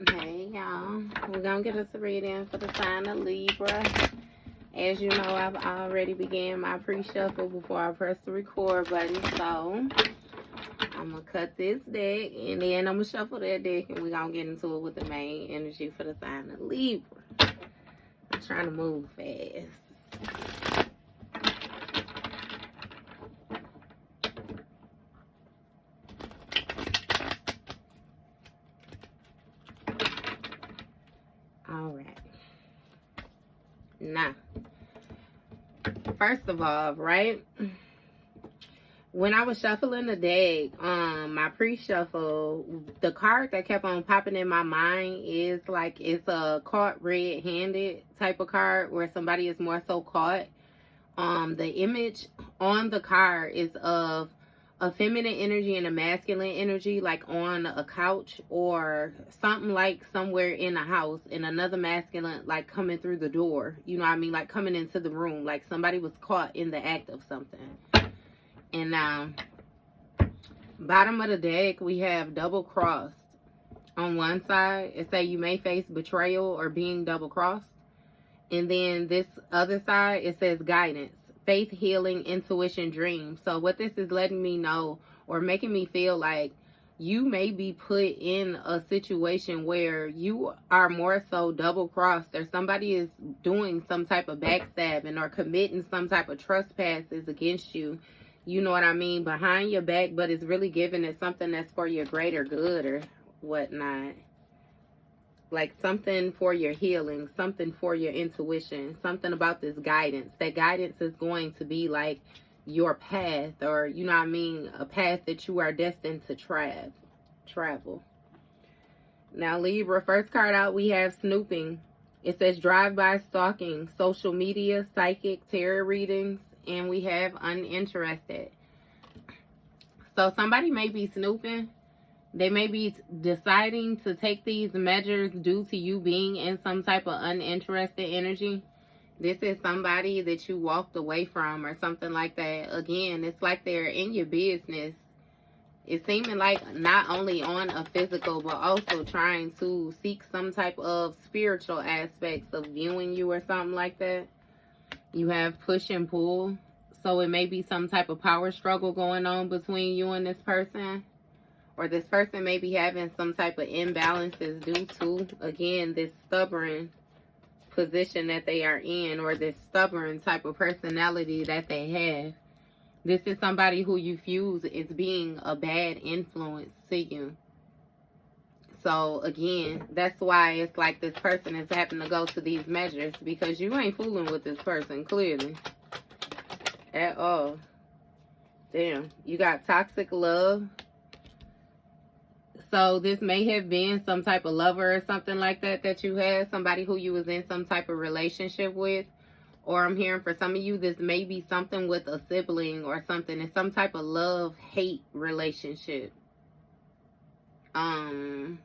Hey y'all, we're gonna get us a reading for the sign of Libra. As you know, I've already began my pre-shuffle before I press the record button, so I'm gonna cut this deck and then I'm gonna shuffle that deck and we're gonna get into it with the main energy for the sign of Libra. I'm trying to move fast. Alright. Now, first of all, right? When I was shuffling the deck, my pre-shuffle, the card that kept on popping in my mind is like it's a caught red-handed type of card where somebody is more so caught. The image on the card is of a feminine energy and a masculine energy, like on a couch or something like somewhere in a house, and another masculine like coming through the door. You know what I mean? Like coming into the room, like somebody was caught in the act of something. And now, bottom of the deck, we have double crossed. On one side, it say you may face betrayal or being double crossed. And then this other side, it says guidance, faith, healing, intuition, dreams. So what this is letting me know or making me feel like you may be put in a situation where you are more so double crossed, or somebody is doing some type of backstabbing or committing some type of trespasses against you. You know what I mean? Behind your back, but it's really giving it something that's for your greater good or whatnot. Like something for your healing, something for your intuition, something about this guidance. That guidance is going to be like your path, or you know what I mean, a path that you are destined to travel. Now, Libra, first card out, we have snooping. It says drive-by stalking, social media, psychic, tarot readings, and we have uninterested. So somebody may be snooping. They may be deciding to take these measures due to you being in some type of uninterested energy. This is somebody that you walked away from or something like that. Again, it's like they're in your business. It's seeming like not only on a physical, but also trying to seek some type of spiritual aspects of viewing you or something like that. You have push and pull. So it may be some type of power struggle going on between you and this person. Or this person may be having some type of imbalances due to, again, this stubborn position that they are in, or this stubborn type of personality that they have. This is somebody who you fuse is being a bad influence to you. So, again, that's why it's like this person is having to go to these measures, because you ain't fooling with this person, clearly. At all. Damn. You got toxic love. So this may have been some type of lover or something like that that you had. Somebody who you was in some type of relationship with. Or I'm hearing for some of you, this may be something with a sibling or something. It's some type of love-hate relationship. I'm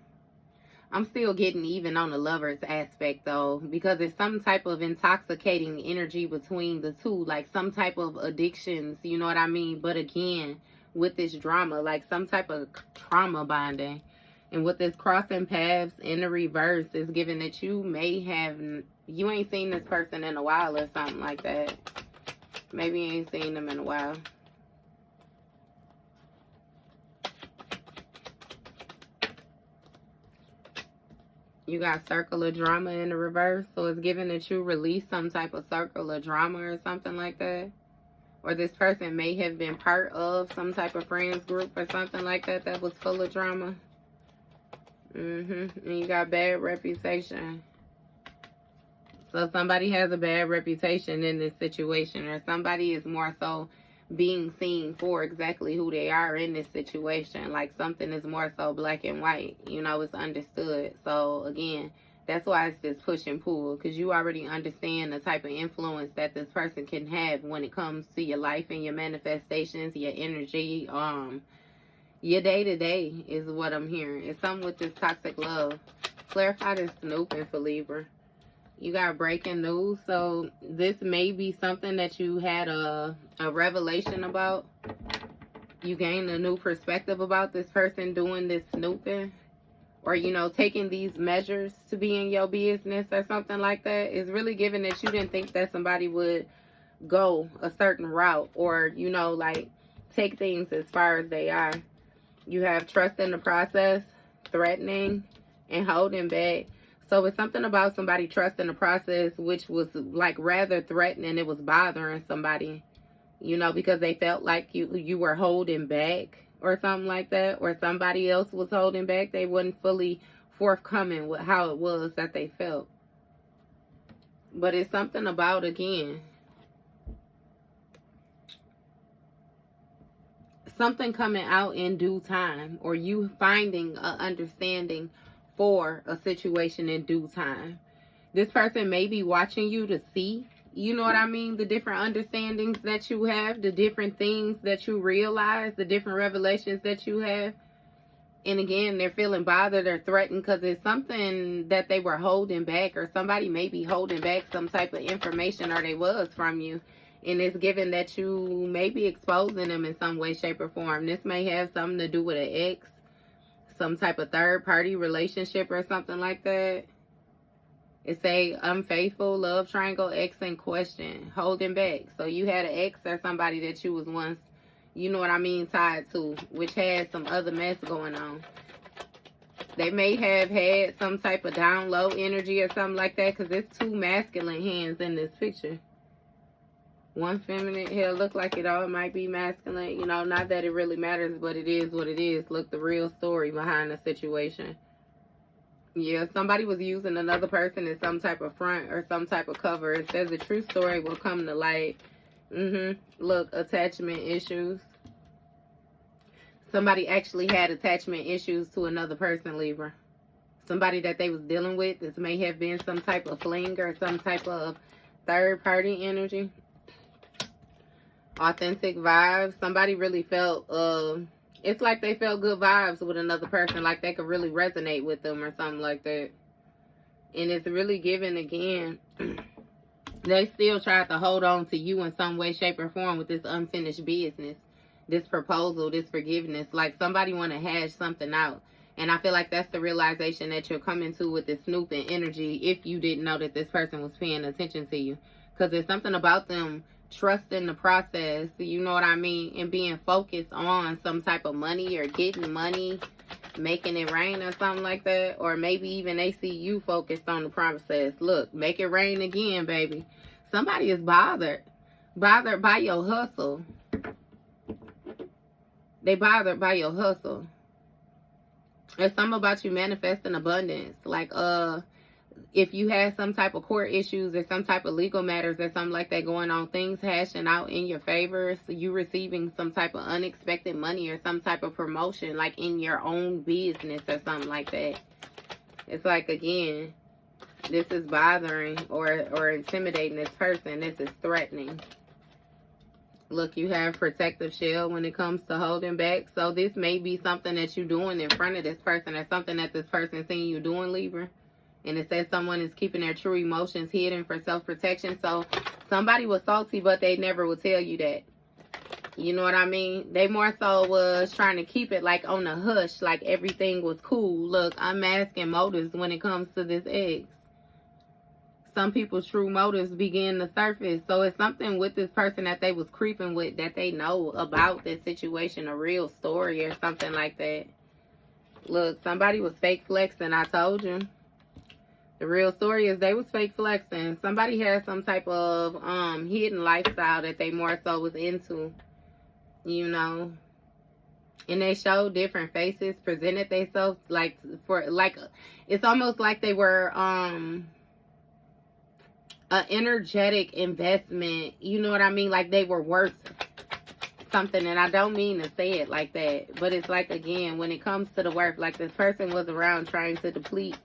still getting even on the lover's aspect though, because it's some type of intoxicating energy between the two, like some type of addictions, you know what I mean? But again, with this drama, like some type of trauma bonding. And with this crossing paths in the reverse is given that you may have, you ain't seen this person in a while or something like that. Maybe you ain't seen them in a while. You got circle of drama in the reverse. So it's given that you release some type of circle of drama or something like that. Or this person may have been part of some type of friends group or something like that that was full of drama. And you got bad reputation. So somebody has a bad reputation in this situation, or somebody is more so being seen for exactly who they are in this situation. Like something is more so black and white. You know, it's understood. So again, that's why it's this push and pull, because you already understand the type of influence that this person can have when it comes to your life and your manifestations, your energy, your day-to-day is what I'm hearing. It's something with this toxic love. Clarify this snooping for Libra. You got breaking news. So this may be something that you had a revelation about. You gained a new perspective about this person doing this snooping. or, you know, taking these measures to be in your business or something like that. It's really giving that you didn't think that somebody would go a certain route, or, you know, like take things as far as they are. You have trust in the process, threatening, and holding back. So it's something about somebody trusting the process, which was like rather threatening. It was bothering somebody, you know, because they felt like you were holding back or something like that, or somebody else was holding back. They wasn't fully forthcoming with how it was that they felt. But it's something about, again, something coming out in due time, or you finding an understanding for a situation in due time. This person may be watching you to see, you know what I mean, the different understandings that you have, the different things that you realize, the different revelations that you have. And again, they're feeling bothered or threatened because it's something that they were holding back, or somebody may be holding back some type of information, or they was, from you. And it's given that you may be exposing them in some way, shape, or form. This may have something to do with an ex, some type of third-party relationship or something like that. It say unfaithful, love triangle, ex in question, holding back. So you had an ex or somebody that you was once, you know what I mean, tied to, which had some other mess going on. They may have had some type of down low energy or something like that, because there's two masculine hands in this picture. One feminine. Here, look like it all might be masculine. You know, not that it really matters, but it is what it is. Look, the real story behind the situation. Yeah, somebody was using another person as some type of front or some type of cover. It says the true story will come to light. Look, attachment issues. Somebody actually had attachment issues to another person, Libra. Somebody that they was dealing with. This may have been some type of fling or some type of third-party energy. Authentic vibes. Somebody really felt, it's like they felt good vibes with another person, like they could really resonate with them or something like that. And it's really given, again, they still tried to hold on to you in some way, shape, or form with this unfinished business, this proposal, this forgiveness. Like somebody want to hash something out. And I feel like that's the realization that you're coming to with this snooping energy, if you didn't know that this person was paying attention to you. Because there's something about them trusting the process, you know what I mean, and being focused on some type of money, or getting money, making it rain or something like that. Or maybe even they see you focused on the process. Look, make it rain again, baby. Somebody is bothered by your hustle. They bothered by your hustle. There's something about you manifesting abundance. Like, if you had some type of court issues or some type of legal matters or something like that going on, things hashing out in your favor, so you receiving some type of unexpected money or some type of promotion, like in your own business or something like that. It's like, again, this is bothering or intimidating this person. This is threatening. Look, you have protective shell when it comes to holding back. So this may be something that you're doing in front of this person, or something that this person seeing you doing, Libra. And it says someone is keeping their true emotions hidden for self-protection. So somebody was salty, but they never would tell you that. You know what I mean? They more so was trying to keep it like on the hush, like everything was cool. Look, I'm masking motives when it comes to this ex. Some people's true motives begin to surface. So it's something with this person that they was creeping with, that they know about this situation, a real story or something like that. Look, somebody was fake flexing, I told you. The real story is they was fake flexing. Somebody had some type of hidden lifestyle that they more so was into, you know. And they showed different faces, presented themselves like it's almost like they were an energetic investment, you know what I mean? Like they were worth something, and I don't mean to say it like that, but it's like, again, when it comes to the worth, like this person was around trying to deplete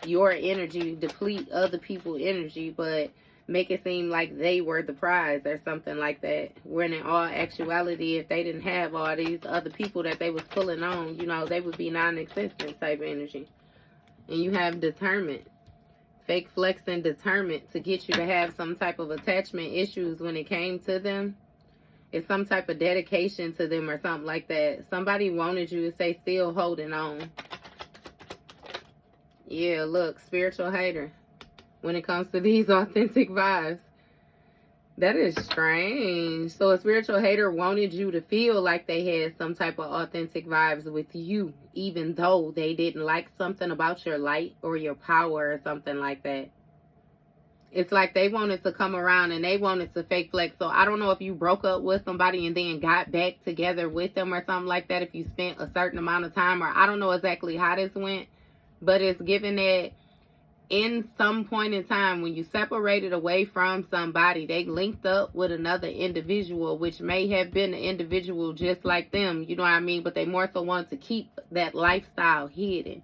your energy, deplete other people's energy, but make it seem like they were the prize or something like that. When in all actuality, if they didn't have all these other people that they was pulling on, you know, they would be non-existent type of energy. And you have determined, fake flexing, determined to get you to have some type of attachment issues when it came to them. It's some type of dedication to them or something like that. Somebody wanted you to stay still holding on. Yeah, look, spiritual hater. When it comes to these authentic vibes. That is strange. So a spiritual hater wanted you to feel like they had some type of authentic vibes with you, even though they didn't like something about your light or your power or something like that. It's like they wanted to come around and they wanted to fake flex. So I don't know if you broke up with somebody and then got back together with them or something like that, if you spent a certain amount of time, or I don't know exactly how this went, but it's given that in some point in time when you separated away from somebody, they linked up with another individual, which may have been an individual just like them, you know what I mean? But they more so want to keep that lifestyle hidden.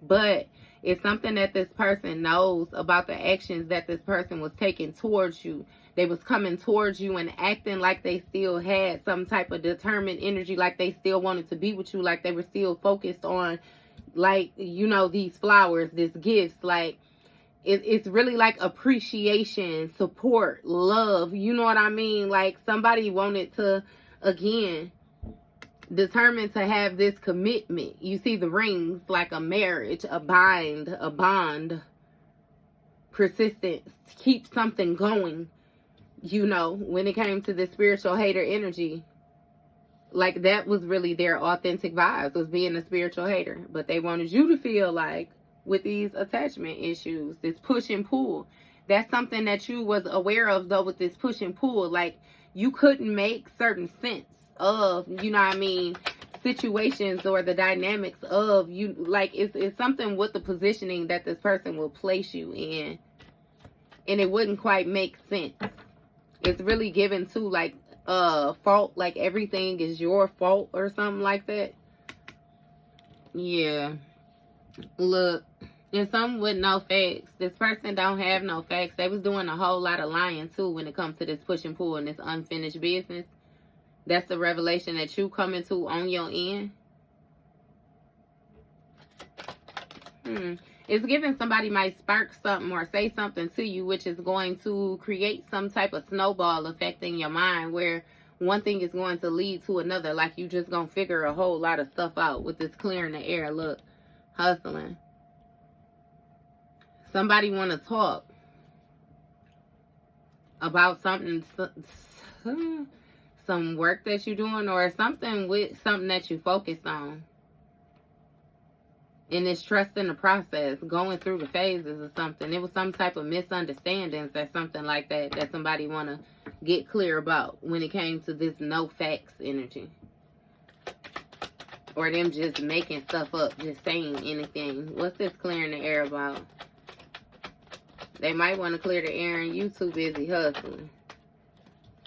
But it's something that this person knows about the actions that this person was taking towards you. They was coming towards you and acting like they still had some type of determined energy, like they still wanted to be with you, like they were still focused on, like, you know, these flowers, this gifts, like it's really like appreciation, support, love, you know what I mean? Like somebody wanted to, again, determined to have this commitment. You see the rings, like a marriage, a bond, persistence, keep something going, you know, when it came to this spiritual hater energy. Like that was really their authentic vibes, was being a spiritual hater. But they wanted you to feel like with these attachment issues, this push and pull. That's something that you was aware of though, with this push and pull. Like you couldn't make certain sense of, you know what I mean, situations or the dynamics of you. Like it's something with the positioning that this person will place you in. And it wouldn't quite make sense. It's really given to like fault, like everything is your fault or something like that. Yeah, look, and some with no facts. This person don't have no facts. They was doing a whole lot of lying too when it comes to this push and pull and this unfinished business. That's the revelation that you coming to on your end. It's given somebody might spark something or say something to you, which is going to create some type of snowball effect in your mind where one thing is going to lead to another. Like you just gonna figure a whole lot of stuff out with this clearing the air. Look, hustling. Somebody want to talk about something, some work that you're doing or something with something that you focused on. And it's trusting the process, going through the phases or something. It was some type of misunderstandings or something like that that somebody want to get clear about when it came to this no facts energy. Or them just making stuff up, just saying anything. What's this clearing the air about? They might want to clear the air and you too busy hustling.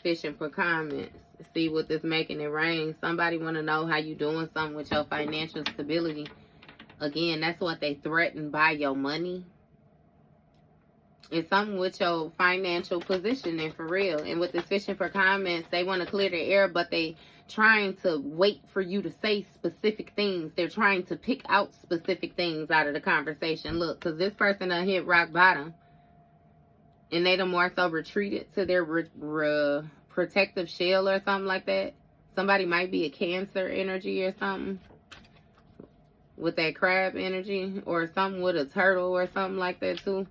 Fishing for comments. See what this making it rain. Somebody want to know how you doing something with your financial stability. Again, that's what they threaten by your money. It's something with your financial positioning for real. And with this fishing for comments, they want to clear the air, but they trying to wait for you to say specific things. They're trying to pick out specific things out of the conversation. Look, because this person done hit rock bottom. And they done more so retreated to their protective shell or something like that. Somebody might be a Cancer energy or something. With that crab energy, or something with a turtle or something like that too.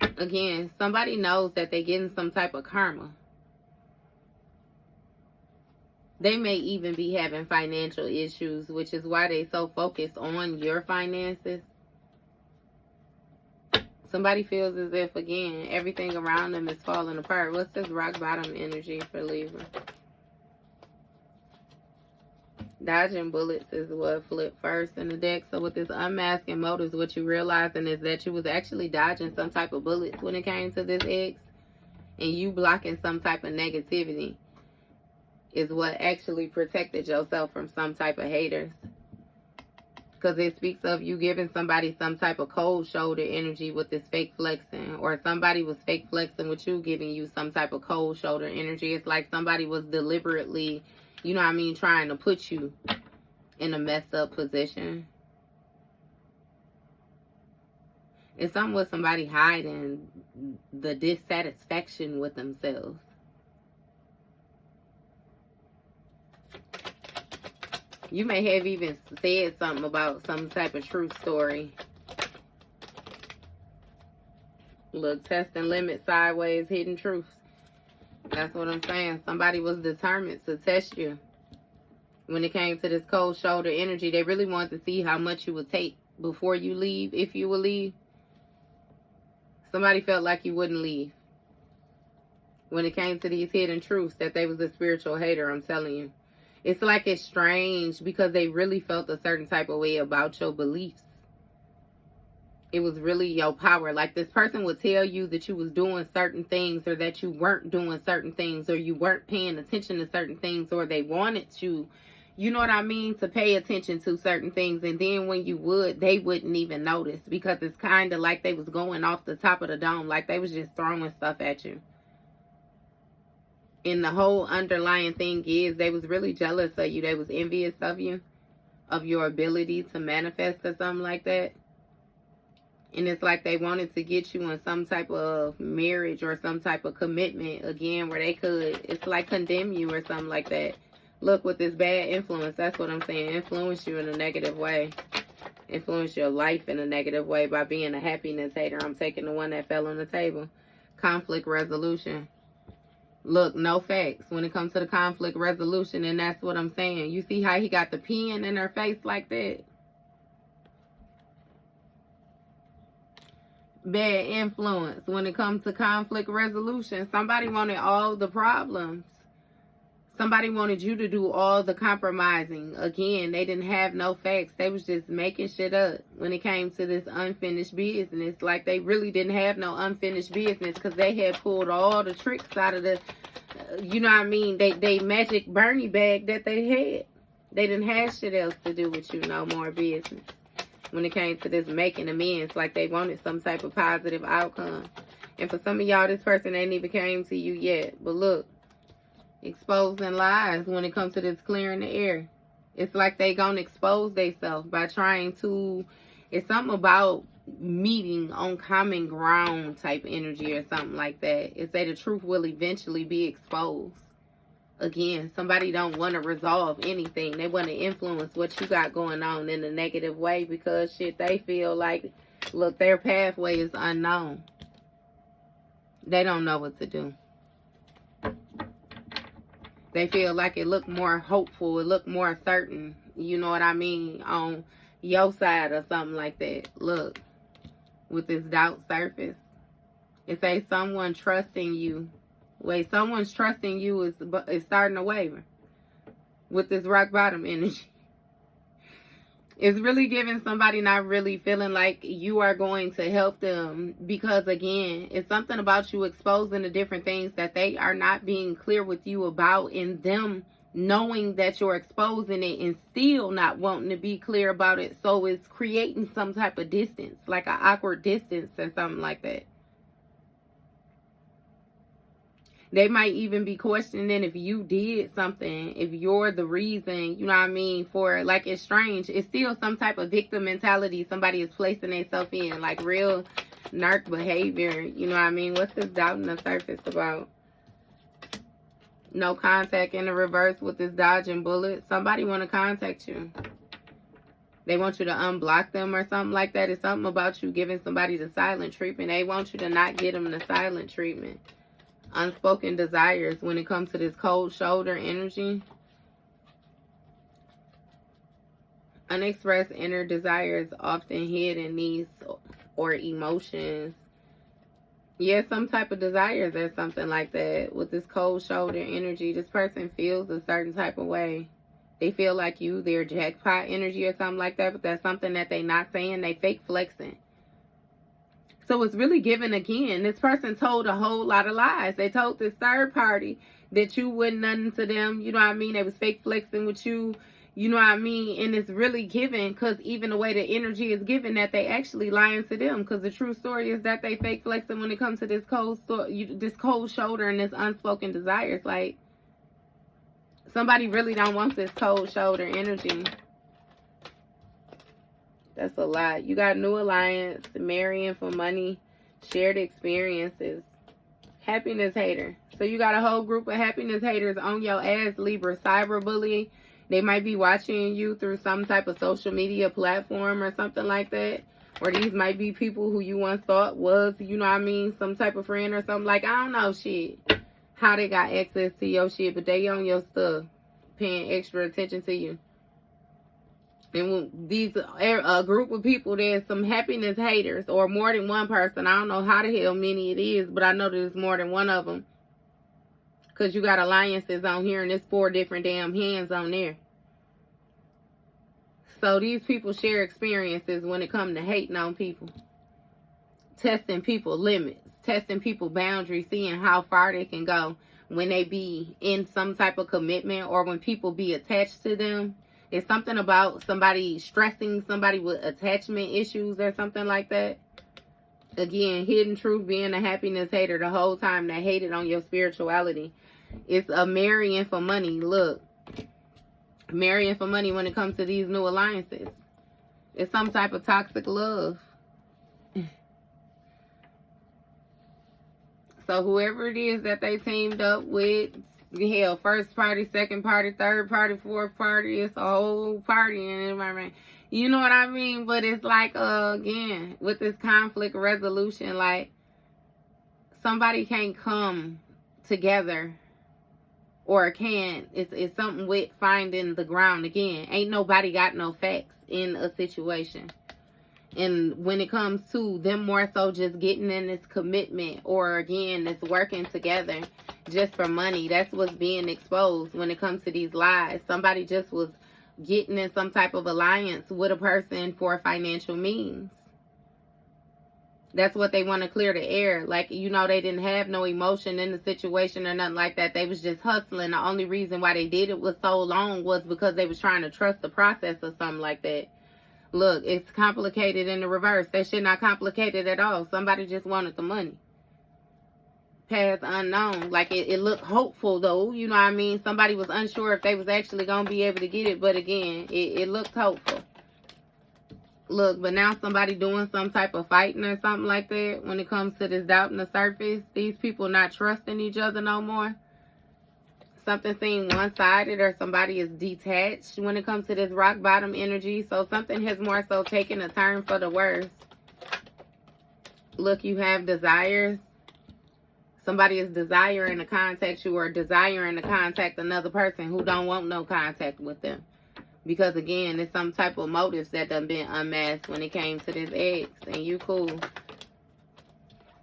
Again, somebody knows that they're getting some type of karma. They may even be having financial issues, which is why they so focused on your finances. Somebody feels as if, again, everything around them is falling apart. What's this rock bottom energy for Libra? Dodging bullets is what flipped first in the deck. So with this unmasking motives, what you realizing is that you was actually dodging some type of bullets when it came to this ex. And you blocking some type of negativity is what actually protected yourself from some type of haters. Because it speaks of you giving somebody some type of cold shoulder energy with this fake flexing. Or somebody was fake flexing with you, giving you some type of cold shoulder energy. It's like somebody was deliberately, you know what I mean, trying to put you in a messed up position. It's something with somebody hiding the dissatisfaction with themselves. You may have even said something about some type of truth story. Look, testing limit, sideways, hidden truths. That's what I'm saying. Somebody was determined to test you. When it came to this cold shoulder energy, they really wanted to see how much you would take before you leave, if you would leave. Somebody felt like you wouldn't leave. When it came to these hidden truths, that they was a spiritual hater, I'm telling you. It's like it's strange because they really felt a certain type of way about your beliefs. It was really your power. Like this person would tell you that you was doing certain things, or that you weren't doing certain things, or you weren't paying attention to certain things, or they wanted you, you know what I mean, to pay attention to certain things. And then when you would, they wouldn't even notice, because it's kind of like they was going off the top of the dome, like they was just throwing stuff at you. And the whole underlying thing is they was really jealous of you. They was envious of you, of your ability to manifest or something like that. And it's like they wanted to get you in some type of marriage or some type of commitment, again, where they could, it's like condemn you or something like that. Look, with this bad influence, that's what I'm saying. Influence you in a negative way. Influence your life in a negative way by being a happiness hater. I'm taking the one that fell on the table. Conflict resolution. Look, no facts when it comes to the conflict resolution, and that's what I'm saying. You see how he got the pen in her face like that? Bad influence when it comes to conflict resolution. Somebody wanted all the problems. Somebody wanted you to do all the compromising. Again, they didn't have no facts. They was just making shit up when it came to this unfinished business. Like they really didn't have no unfinished business, because they had pulled all the tricks out of the, you know what I mean, they magic Bernie bag that they had. They didn't have shit else to do with you, no more business. When it came to this making amends, like they wanted some type of positive outcome. And for some of y'all, this person ain't even came to you yet. But look, exposing lies when it comes to this clearing the air. It's like they gonna expose themselves by trying to, it's something about meeting on common ground type energy or something like that. It's that the truth will eventually be exposed. Again, somebody don't want to resolve anything. They want to influence what you got going on in a negative way, because shit, they feel like, look, their pathway is unknown. They don't know what to do. They feel like it looked more hopeful, it looked more certain, you know what I mean, on your side or something like that. Look, with this doubt surface, it says someone trusting you. Wait, someone's trusting you is starting to waver with this rock bottom energy. It's really giving somebody not really feeling like you are going to help them, because again, it's something about you exposing the different things that they are not being clear with you about, and them knowing that you're exposing it and still not wanting to be clear about it. So it's creating some type of distance, like an awkward distance or something like that. They might even be questioning if you did something, if you're the reason, you know what I mean, for, like, it's strange. It's still some type of victim mentality somebody is placing themselves in, like real narc behavior, you know what I mean? What's this doubt on the surface about? No contact in the reverse with this dodging bullet. Somebody want to contact you. They want you to unblock them or something like that. It's something about you giving somebody the silent treatment. They want you to not get them the silent treatment. Unspoken desires when it comes to this cold shoulder energy. Unexpressed inner desires, often hidden needs or emotions. Yeah, some type of desires or something like that. With this cold shoulder energy, this person feels a certain type of way. They feel like you, their jackpot energy or something like that, but that's something that they not saying. They fake flexing. So it's really given, again, this person told a whole lot of lies. They told this third party that you wasn't nothing to them. You know what I mean? They was fake flexing with you. You know what I mean? And it's really given, because even the way the energy is given, that they actually lying to them. Because the true story is that they fake flexing when it comes to this cold shoulder and this unspoken desires. Like, somebody really don't want this cold shoulder energy. That's a lot. You got new alliance, marrying for money, shared experiences, happiness hater. So you got a whole group of happiness haters on your ass, Libra. Cyberbullying. They might be watching you through some type of social media platform or something like that. Or these might be people who you once thought was, you know what I mean, some type of friend or something. Like, I don't know, shit, how they got access to your shit, but they on your stuff, paying extra attention to you. And when these a group of people, there's some happiness haters, or more than one person. I don't know how the hell many it is, but I know there's more than one of them. Because you got alliances on here, and there's 4 different damn hands on there. So these people share experiences when it comes to hating on people. Testing people limits. Testing people boundaries. Seeing how far they can go when they be in some type of commitment, or when people be attached to them. It's something about somebody stressing somebody with attachment issues or something like that. Again, hidden truth, being a happiness hater the whole time that hated on your spirituality. It's a marrying for money. Look, marrying for money when it comes to these new alliances. It's some type of toxic love. So whoever it is that they teamed up with, hell, first party, second party, third party, fourth party, it's a whole party in it, right? You know what I mean? But it's like, again, with this conflict resolution, like, somebody can't come together, or can't. It's something with finding the ground again. Ain't nobody got no facts in a situation. And when it comes to them more so just getting in this commitment, or again, this working together just for money, that's what's being exposed when it comes to these lies. Somebody just was getting in some type of alliance with a person for financial means. That's what they want to clear the air. Like, you know, they didn't have no emotion in the situation or nothing like that. They was just hustling. The only reason why they did it was so long was because they was trying to trust the process or something like that. Look, it's complicated in the reverse. That shit not complicated at all. Somebody just wanted the money. Path unknown. Like, it looked hopeful, though. You know what I mean? Somebody was unsure if they was actually going to be able to get it. But again, it looked hopeful. Look, but now somebody doing some type of fighting or something like that when it comes to this doubt in the surface. These people not trusting each other no more. Something seemed one-sided, or somebody is detached when it comes to this rock bottom energy. So something has more so taken a turn for the worse. Look, you have desires. Somebody is desiring to contact you, or desiring to contact another person who don't want no contact with them. Because again, there's some type of motives that done been unmasked when it came to this ex. And you cool.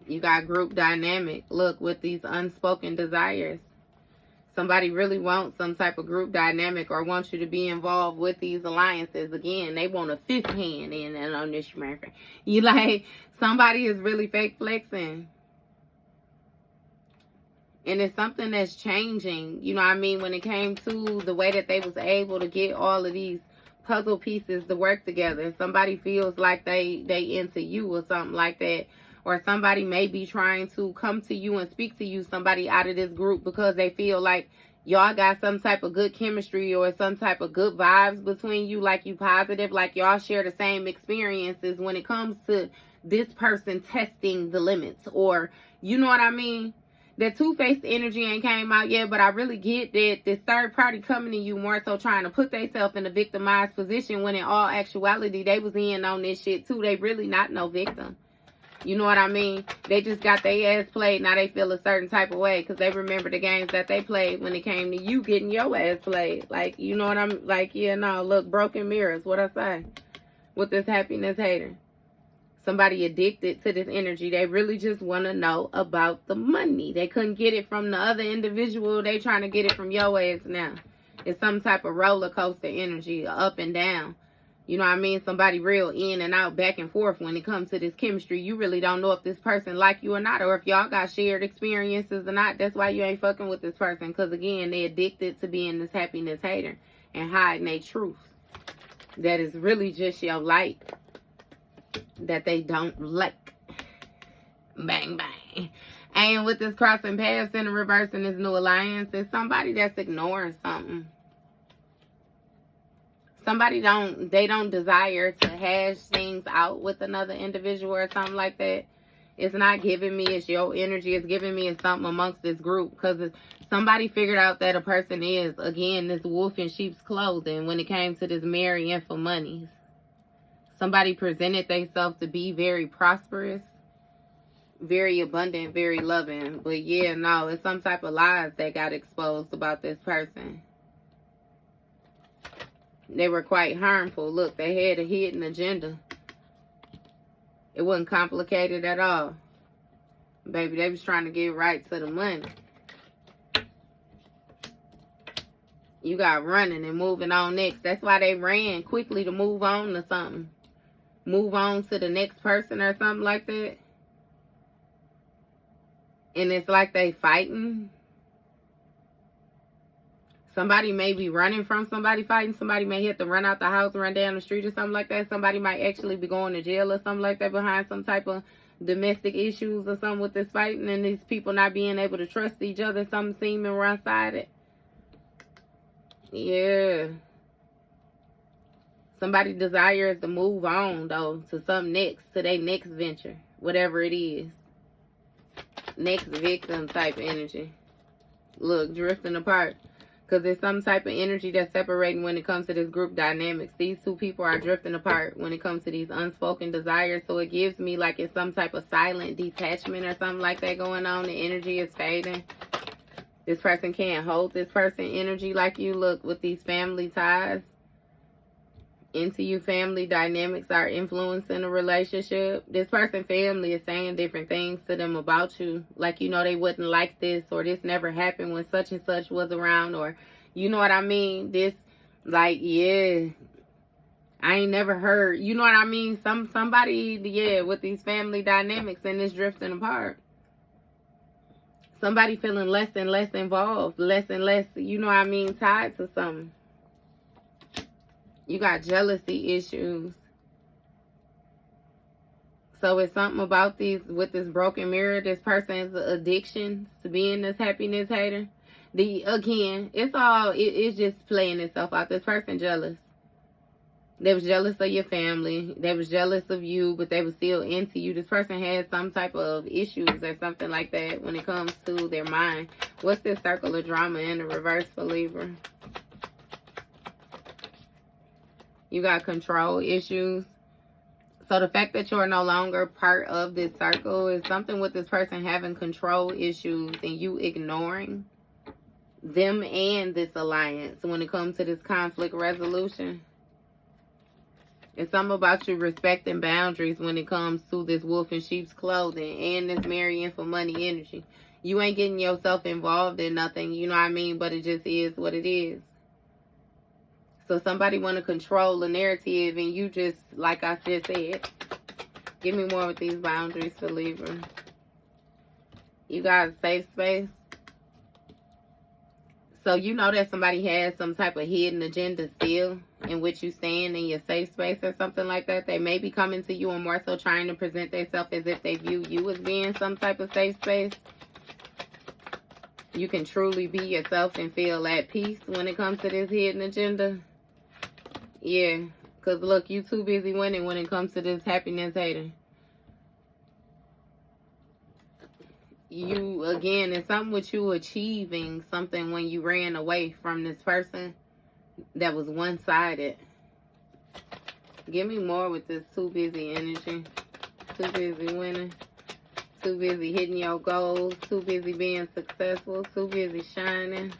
You got group dynamic. Look, with these unspoken desires. Somebody really wants some type of group dynamic, or wants you to be involved with these alliances. Again, they want a 5th hand in and on this matter. You like, somebody is really fake flexing. And it's something that's changing, you know what I mean, when it came to the way that they was able to get all of these puzzle pieces to work together. Somebody feels like they into you or something like that. Or somebody may be trying to come to you and speak to you, somebody out of this group, because they feel like y'all got some type of good chemistry, or some type of good vibes between you, like you positive, like y'all share the same experiences when it comes to this person testing the limits, or you know what I mean? That two-faced energy ain't came out yet, but I really get that this third party coming to you more so trying to put themselves in a victimized position, when in all actuality they was in on this shit too. They really not no victim. You know what I mean? They just got their ass played. Now they feel a certain type of way because they remember the games that they played when it came to you getting your ass played. Like, you know what I'm like? Yeah, no, look, broken mirrors. What I say? With this happiness hater. Somebody addicted to this energy. They really just want to know about the money. They couldn't get it from the other individual. They trying to get it from your ass now. It's some type of roller coaster energy, up and down. You know what I mean? Somebody real in and out, back and forth when it comes to this chemistry. You really don't know if this person like you or not, or if y'all got shared experiences or not. That's why you ain't fucking with this person. Because again, they addicted to being this happiness hater and hiding their truth. That is really just your light that they don't like. Bang, bang. And with this crossing paths in the reverse in this new alliance, it's somebody that's ignoring something. Somebody don't desire to hash things out with another individual or something like that. It's not giving me it's your energy. It's giving me it's something amongst this group. Because somebody figured out that a person is, again, this wolf in sheep's clothing when it came to this marrying for money. Somebody presented themselves to be very prosperous, very abundant, very loving. But yeah, no, it's some type of lies that got exposed about this person. They were quite harmful. Look, they had a hidden agenda. It wasn't complicated at all. Baby, they was trying to get right to the money. You got running and moving on next. That's why they ran quickly to move on to something. Move on to the next person or something like that. And it's like they fighting. Somebody may be running from somebody fighting. Somebody may have to run out the house, run down the street or something like that. Somebody might actually be going to jail or something like that behind some type of domestic issues or something with this fighting. And these people not being able to trust each other. Something seeming one-sided. Yeah. Somebody desires to move on, though, to something next, to their next venture, whatever it is. Next victim type energy. Look, drifting apart. Because there's some type of energy that's separating when it comes to this group dynamics. These two people are drifting apart when it comes to these unspoken desires. So it gives me like it's some type of silent detachment or something like that going on. The energy is fading. This person can't hold this person energy like you. Look, with these family ties. Into you family dynamics are influencing a relationship. This person family is saying different things to them about you. Like, you know, they wouldn't like this, or this never happened when such and such was around, or you know what I mean? This, like, yeah, I ain't never heard. You know what I mean? Somebody, yeah, with these family dynamics and this drifting apart. Somebody feeling less and less involved, less and less, you know what I mean, tied to something. You got jealousy issues. So it's something about these, with this broken mirror, this person's addiction to being this happiness hater. Again, it's just playing itself out. This person jealous. They was jealous of your family. They was jealous of you, but they was still into you. This person has some type of issues or something like that when it comes to their mind. What's this circle of drama in the reverse for Libra? You got control issues. So the fact that you're no longer part of this circle is something with this person having control issues and you ignoring them and this alliance when it comes to this conflict resolution. It's something about you respecting boundaries when it comes to this wolf in sheep's clothing and this marrying for money energy. You ain't getting yourself involved in nothing, you know what I mean? But it just is what it is. So somebody want to control the narrative and you just, like I just said, give me more with these boundaries for Libra. You got a safe space. So you know that somebody has some type of hidden agenda still in which you stand in your safe space or something like that. They may be coming to you and more so trying to present themselves as if they view you as being some type of safe space. You can truly be yourself and feel at peace when it comes to this hidden agenda. Yeah, because look, you too busy winning when it comes to this happiness hater. You, again, it's something with you achieving something when you ran away from this person that was one-sided. Give me more with this too busy energy. Too busy winning. Too busy hitting your goals. Too busy being successful. Too busy shining.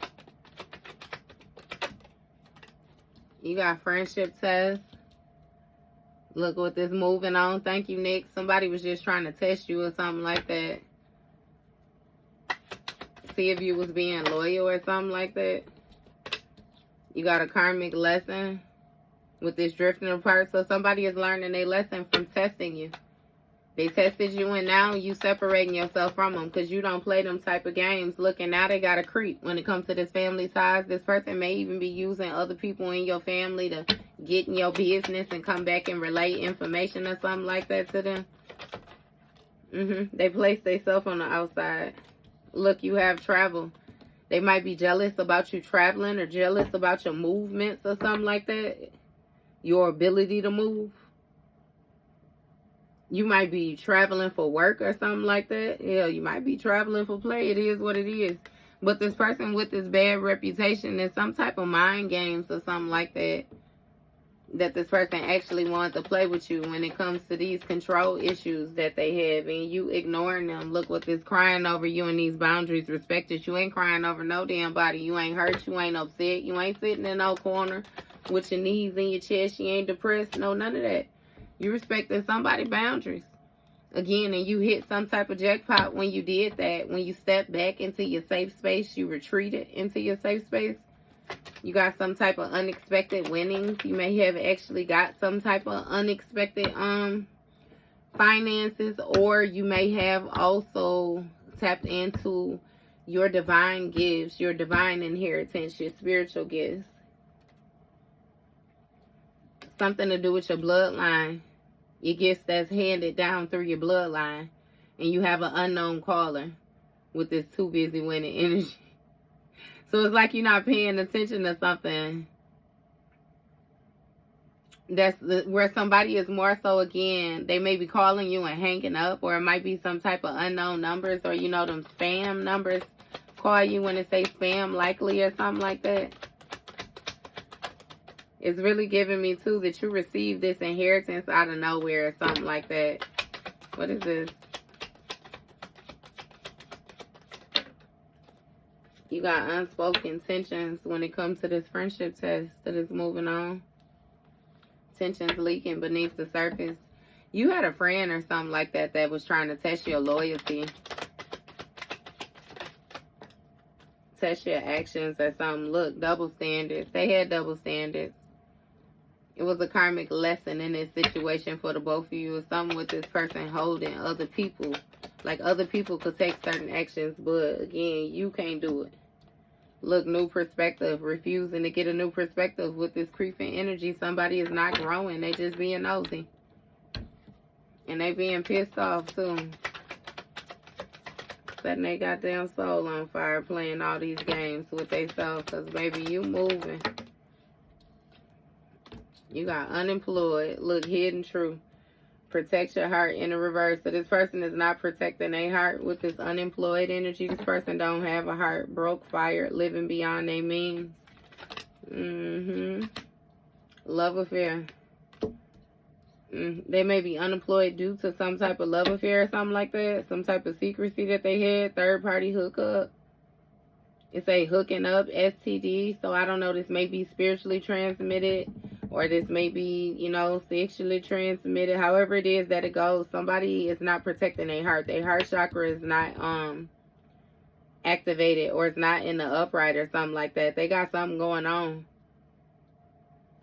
You got friendship tests. Look what this moving on. Thank you, Nick. Somebody was just trying to test you or something like that. See if you was being loyal or something like that. You got a karmic lesson with this drifting apart. So somebody is learning a lesson from testing you. They tested you and now you separating yourself from them because you don't play them type of games. Look, and now they got a creep when it comes to this family ties. This person may even be using other people in your family to get in your business and come back and relay information or something like that to them. They place themselves on the outside. Look, you have travel. They might be jealous about you traveling or jealous about your movements or something like that. Your ability to move. You might be traveling for work or something like that. Hell, you might be traveling for play. It is what it is. But this person with this bad reputation is some type of mind games or something like that. That this person actually wants to play with you when it comes to these control issues that they have. And you ignoring them. Look what this crying over you and these boundaries respected. You ain't crying over no damn body. You ain't hurt. You ain't upset. You ain't sitting in no corner with your knees in your chest. You ain't depressed. No, none of that. You respecting somebody's boundaries. Again, and you hit some type of jackpot when you did that. When you stepped back into your safe space, you retreated into your safe space. You got some type of unexpected winnings. You may have actually got some type of unexpected finances, or you may have also tapped into your divine gifts, your divine inheritance, your spiritual gifts. Something to do with your bloodline. Your gifts that's handed down through your bloodline. And you have an unknown caller with this too busy winning energy. So it's like you're not paying attention to something. That's where somebody is more so, again, they may be calling you and hanging up. Or it might be some type of unknown numbers. Or you know them spam numbers call you when it say spam likely or something like that. It's really giving me, too, that you received this inheritance out of nowhere or something like that. What is this? You got unspoken tensions when it comes to this friendship test that is moving on. Tensions leaking beneath the surface. You had a friend or something like that that was trying to test your loyalty. Test your actions or something. Look, double standards. They had double standards. It was a karmic lesson in this situation for the both of you. It's something with this person holding other people. Like other people could take certain actions, but again, you can't do it. Look, new perspective. Refusing to get a new perspective with this creeping energy. Somebody is not growing. They just being nosy. And they being pissed off too. Setting their goddamn soul on fire playing all these games with themselves. Because baby, you moving. You got unemployed. Look, hidden truth. Protect your heart in the reverse. So this person is not protecting their heart with this unemployed energy. This person don't have a heart. Broke, fired, living beyond their means. Love affair. They may be unemployed due to some type of love affair or something like that. Some type of secrecy that they had. Third party hookup. It's a hooking up, STD. So I don't know. This may be spiritually transmitted. Or this may be, you know, sexually transmitted. However it is that it goes, somebody is not protecting their heart. Their heart chakra is not activated, or it's not in the upright or something like that. They got something going on.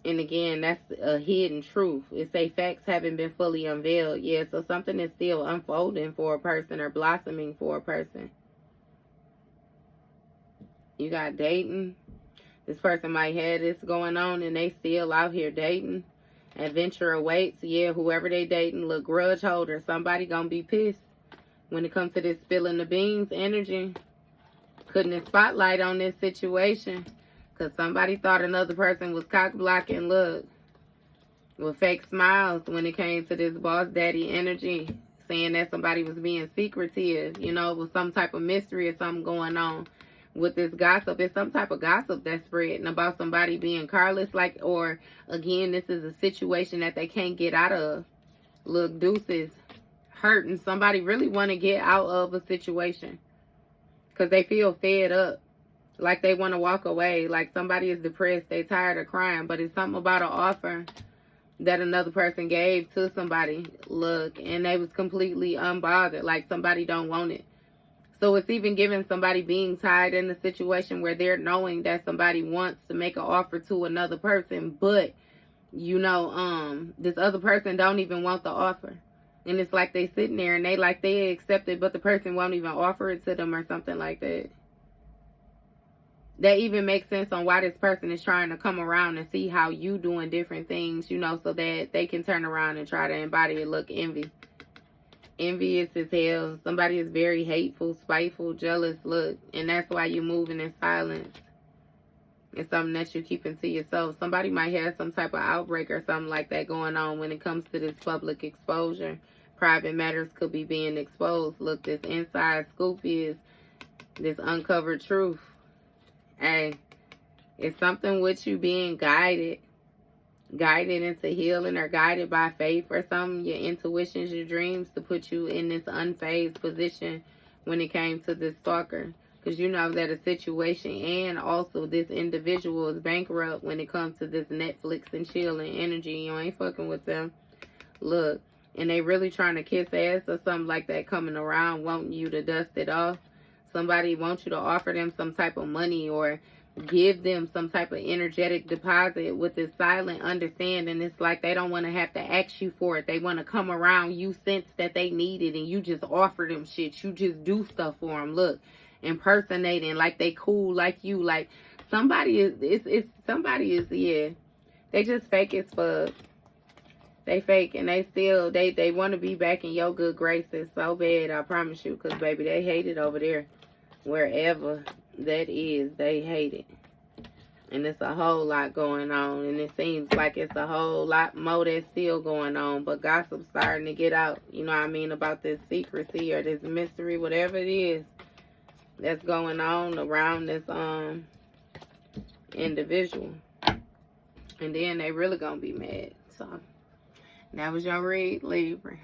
And again, that's a hidden truth. It say facts haven't been fully unveiled. Yeah, so something is still unfolding for a person or blossoming for a person. You got dating. This person might have this going on and they still out here dating. Adventure awaits. Yeah, whoever they dating, look, grudge holder. Somebody gonna be pissed when it comes to this spilling the beans energy. Putting a spotlight on this situation. Because somebody thought another person was cock blocking. Look, with fake smiles when it came to this boss daddy energy. Saying that somebody was being secretive. You know, with some type of mystery or something going on. With this gossip, it's some type of gossip that's spreading about somebody being careless, like, or again, this is a situation that they can't get out of. Look, deuces, hurting. Somebody really want to get out of a situation because they feel fed up, like they want to walk away, like somebody is depressed, they tired of crying, but it's something about an offer that another person gave to somebody. Look, and they was completely unbothered, like somebody don't want it. So it's even giving somebody being tied in a situation where they're knowing that somebody wants to make an offer to another person, but, you know, this other person don't even want the offer. And it's like they sitting there and they accept it, but the person won't even offer it to them or something like that. That even makes sense on why this person is trying to come around and see how you doing different things, you know, so that they can turn around and try to embody it. Look, envy. Envious as hell. Somebody is very hateful, spiteful, jealous. Look, and that's why you're moving in silence. It's something that you're keeping to yourself. Somebody might have some type of outbreak or something like that going on when it comes to this public exposure. private matters could be being exposed. Look, this inside scoop is this uncovered truth. Hey, it's something with you being guided into healing, or guided by faith or something. Your intuitions, your dreams, to put you in this unfazed position when it came to this stalker. Because you know that a situation and also this individual is bankrupt when it comes to this Netflix and chilling energy. You ain't fucking with them. Look, and they really trying to kiss ass or something like that, coming around wanting you to dust it off. Somebody wants you to offer them some type of money or give them some type of energetic deposit with this silent understanding. It's like they don't want to have to ask you for it. They want to come around. You sense that they need it and you just offer them shit. You just do stuff for them. Look, impersonating like they cool like you. Like somebody is, yeah. They just fake as fuck. They fake and they still, they want to be back in your good graces so bad, I promise you. Because, baby, they hate it over there. Wherever that is, they hate it. And it's a whole lot going on. And it seems like it's a whole lot more that's still going on. But gossip's starting to get out, you know what I mean, about this secrecy or this mystery, whatever it is that's going on around this individual. And then they really gonna be mad. So that was your read, Libra.